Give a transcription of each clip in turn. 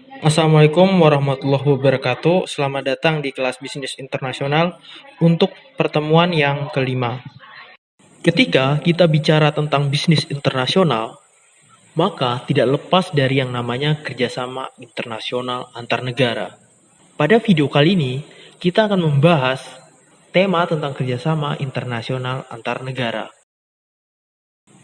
Assalamualaikum warahmatullahi wabarakatuh. Selamat datang di kelas bisnis internasional untuk pertemuan yang kelima. Ketika kita bicara tentang bisnis internasional, maka tidak lepas dari yang namanya kerjasama internasional antar negara. Pada video kali ini, kita akan membahas tema tentang kerjasama internasional antar negara.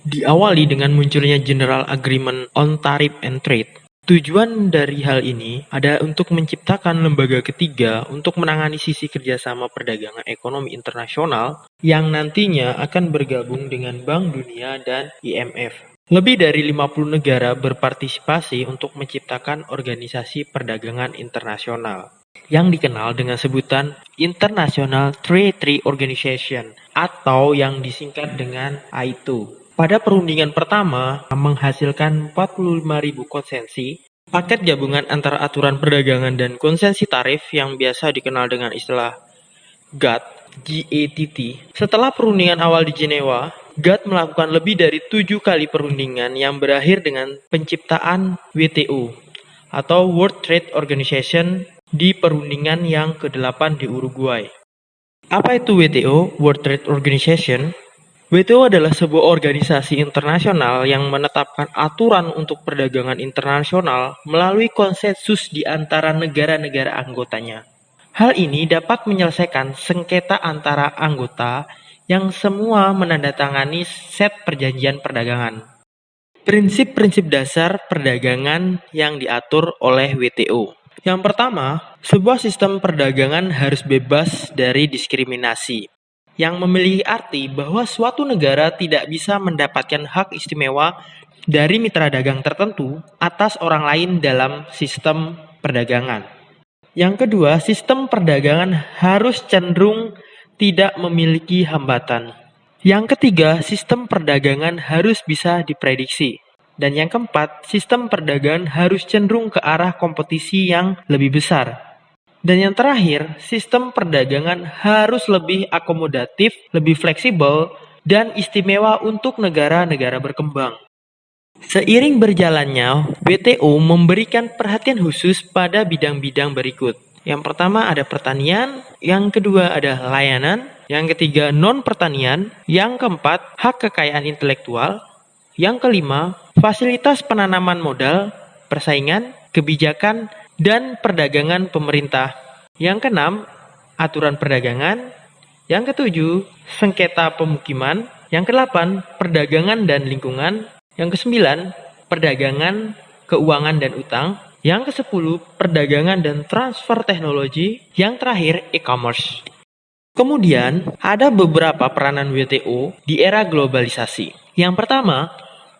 Diawali dengan munculnya General Agreement on Tariff and Trade. Tujuan dari hal ini adalah untuk menciptakan lembaga ketiga untuk menangani sisi kerjasama perdagangan ekonomi internasional yang nantinya akan bergabung dengan Bank Dunia dan IMF. Lebih dari 50 negara berpartisipasi untuk menciptakan organisasi perdagangan internasional yang dikenal dengan sebutan International Trade Organization atau yang disingkat dengan AITO. Pada perundingan pertama, menghasilkan 45.000 konsensi, paket gabungan antara aturan perdagangan dan konsensi tarif yang biasa dikenal dengan istilah GATT. Setelah perundingan awal di Jenewa, GATT melakukan lebih dari 7 kali perundingan yang berakhir dengan penciptaan WTO atau World Trade Organization di perundingan yang ke-8 di Uruguay. Apa itu WTO, World Trade Organization? WTO adalah sebuah organisasi internasional yang menetapkan aturan untuk perdagangan internasional melalui konsensus di antara negara-negara anggotanya. Hal ini dapat menyelesaikan sengketa antara anggota yang semua menandatangani set perjanjian perdagangan. Prinsip-prinsip dasar perdagangan yang diatur oleh WTO. Yang pertama, sebuah sistem perdagangan harus bebas dari diskriminasi, yang memiliki arti bahwa suatu negara tidak bisa mendapatkan hak istimewa dari mitra dagang tertentu atas orang lain dalam sistem perdagangan. Yang kedua, sistem perdagangan harus cenderung tidak memiliki hambatan. Yang ketiga, sistem perdagangan harus bisa diprediksi. Dan yang keempat, sistem perdagangan harus cenderung ke arah kompetisi yang lebih besar. Dan yang terakhir, sistem perdagangan harus lebih akomodatif, lebih fleksibel, dan istimewa untuk negara-negara berkembang. Seiring berjalannya, WTO memberikan perhatian khusus pada bidang-bidang berikut. Yang pertama ada pertanian, yang kedua ada layanan, yang ketiga non-pertanian, yang keempat hak kekayaan intelektual, yang kelima fasilitas penanaman modal, persaingan, kebijakan, dan perdagangan pemerintah. Yang keenam, aturan perdagangan. Yang ketujuh, sengketa pemukiman. Yang kedelapan, perdagangan dan lingkungan. Yang kesembilan, perdagangan, keuangan dan utang. Yang kesepuluh, perdagangan dan transfer teknologi. Yang terakhir, e-commerce. Kemudian, ada beberapa peranan WTO di era globalisasi. Yang pertama,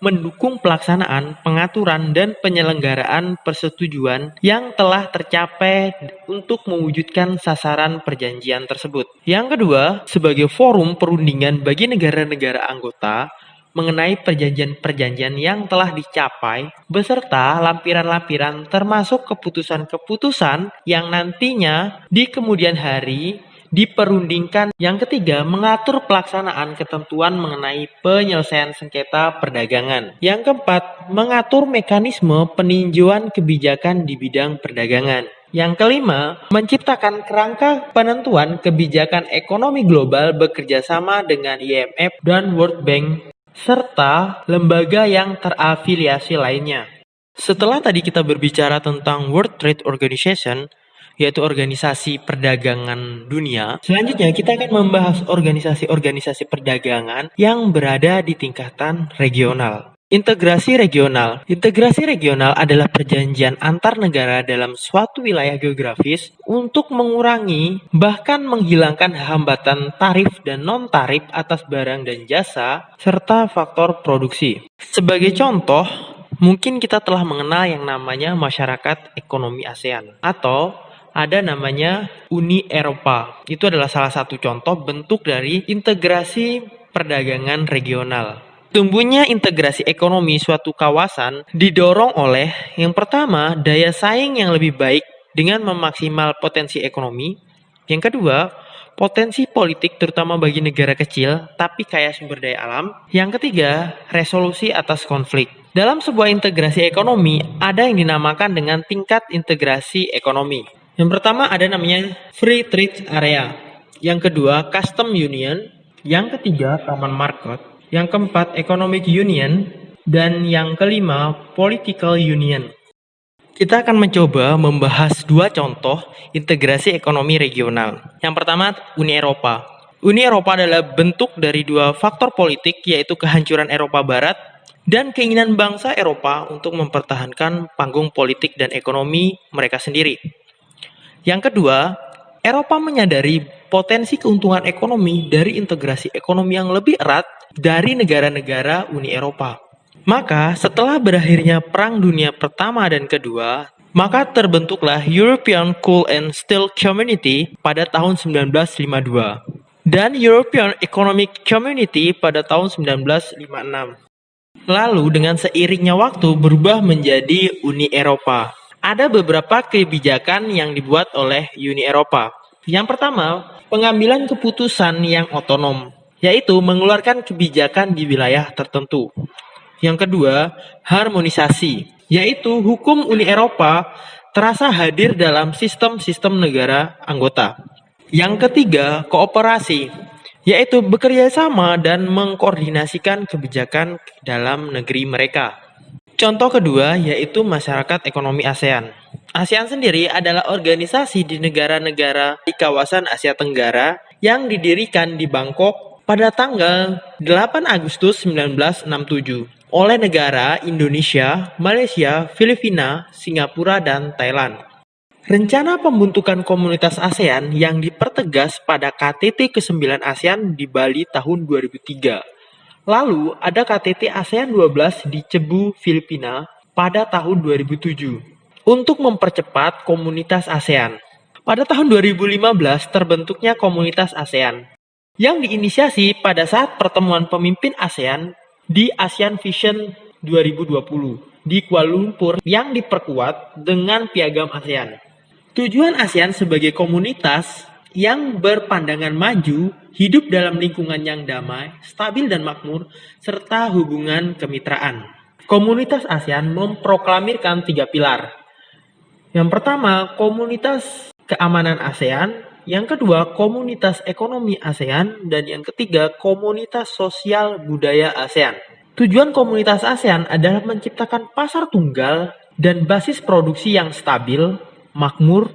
mendukung pelaksanaan, pengaturan, dan penyelenggaraan persetujuan yang telah tercapai untuk mewujudkan sasaran perjanjian tersebut. Yang kedua, sebagai forum perundingan bagi negara-negara anggota mengenai perjanjian-perjanjian yang telah dicapai beserta lampiran-lampiran termasuk keputusan-keputusan yang nantinya di kemudian hari diperundingkan. Yang ketiga, mengatur pelaksanaan ketentuan mengenai penyelesaian sengketa perdagangan. Yang keempat, mengatur mekanisme peninjauan kebijakan di bidang perdagangan. Yang kelima, menciptakan kerangka penentuan kebijakan ekonomi global bekerjasama dengan IMF dan World Bank, serta lembaga yang terafiliasi lainnya. Setelah tadi kita berbicara tentang World Trade Organization, yaitu organisasi perdagangan dunia. Selanjutnya kita akan membahas organisasi-organisasi perdagangan yang berada di tingkatan regional. Integrasi regional. Integrasi regional adalah perjanjian antar negara dalam suatu wilayah geografis untuk mengurangi bahkan menghilangkan hambatan tarif dan non-tarif atas barang dan jasa serta faktor produksi. Sebagai contoh, mungkin kita telah mengenal yang namanya Masyarakat Ekonomi ASEAN atau ada namanya Uni Eropa. Itu adalah salah satu contoh bentuk dari integrasi perdagangan regional. Tumbuhnya integrasi ekonomi suatu kawasan didorong oleh yang pertama, daya saing yang lebih baik dengan memaksimal potensi ekonomi. Yang kedua, potensi politik terutama bagi negara kecil tapi kaya sumber daya alam. Yang ketiga, resolusi atas konflik. Dalam sebuah integrasi ekonomi, ada yang dinamakan dengan tingkat integrasi ekonomi. Yang pertama ada namanya Free Trade Area. Yang kedua, Custom Union. Yang ketiga, Common Market. Yang keempat, Economic Union. Dan yang kelima, Political Union. Kita akan mencoba membahas dua contoh integrasi ekonomi regional. Yang pertama, Uni Eropa. Uni Eropa adalah bentuk dari dua faktor politik, yaitu kehancuran Eropa Barat dan keinginan bangsa Eropa untuk mempertahankan panggung politik dan ekonomi mereka sendiri. Yang kedua, Eropa menyadari potensi keuntungan ekonomi dari integrasi ekonomi yang lebih erat dari negara-negara Uni Eropa. Maka setelah berakhirnya Perang Dunia Pertama dan Kedua, maka terbentuklah European Coal and Steel Community pada tahun 1952 dan European Economic Community pada tahun 1956. Lalu dengan seiringnya waktu berubah menjadi Uni Eropa. Ada beberapa kebijakan yang dibuat oleh Uni Eropa. Yang pertama, pengambilan keputusan yang otonom, yaitu mengeluarkan kebijakan di wilayah tertentu. Yang kedua, harmonisasi, yaitu hukum Uni Eropa terasa hadir dalam sistem-sistem negara anggota. Yang ketiga, kooperasi, yaitu bekerja sama dan mengkoordinasikan kebijakan dalam negeri mereka. Contoh kedua yaitu masyarakat ekonomi ASEAN. ASEAN sendiri adalah organisasi di negara-negara di kawasan Asia Tenggara yang didirikan di Bangkok pada tanggal 8 Agustus 1967 oleh negara Indonesia, Malaysia, Filipina, Singapura, dan Thailand. Rencana pembentukan komunitas ASEAN yang dipertegas pada KTT ke-9 ASEAN di Bali tahun 2003. Lalu ada KTT ASEAN 12 di Cebu, Filipina pada tahun 2007 untuk mempercepat komunitas ASEAN. Pada tahun 2015 terbentuknya komunitas ASEAN yang diinisiasi pada saat pertemuan pemimpin ASEAN di ASEAN Vision 2020 di Kuala Lumpur yang diperkuat dengan Piagam ASEAN. Tujuan ASEAN sebagai komunitas yang berpandangan maju, hidup dalam lingkungan yang damai, stabil dan makmur, serta hubungan kemitraan. Komunitas ASEAN memproklamirkan 3 pilar. Yang pertama, komunitas keamanan ASEAN. Yang kedua, komunitas ekonomi ASEAN. Dan yang ketiga, komunitas sosial budaya ASEAN. Tujuan komunitas ASEAN adalah menciptakan pasar tunggal dan basis produksi yang stabil, makmur,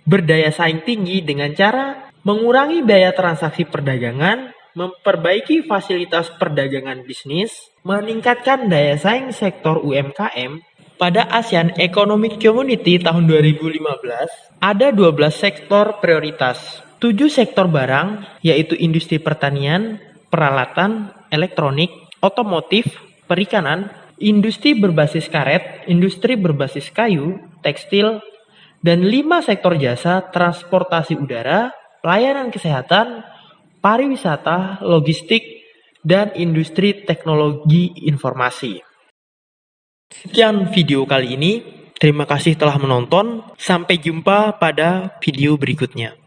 berdaya saing tinggi dengan cara mengurangi biaya transaksi perdagangan, memperbaiki fasilitas perdagangan bisnis, meningkatkan daya saing sektor UMKM. Pada ASEAN Economic Community tahun 2015, ada 12 sektor prioritas. 7 sektor barang, yaitu industri pertanian, peralatan, elektronik, otomotif, perikanan, industri berbasis karet, industri berbasis kayu, tekstil, dan 5 sektor jasa, transportasi udara, pelayanan kesehatan, pariwisata, logistik, dan industri teknologi informasi. Sekian video kali ini. Terima kasih telah menonton. Sampai jumpa pada video berikutnya.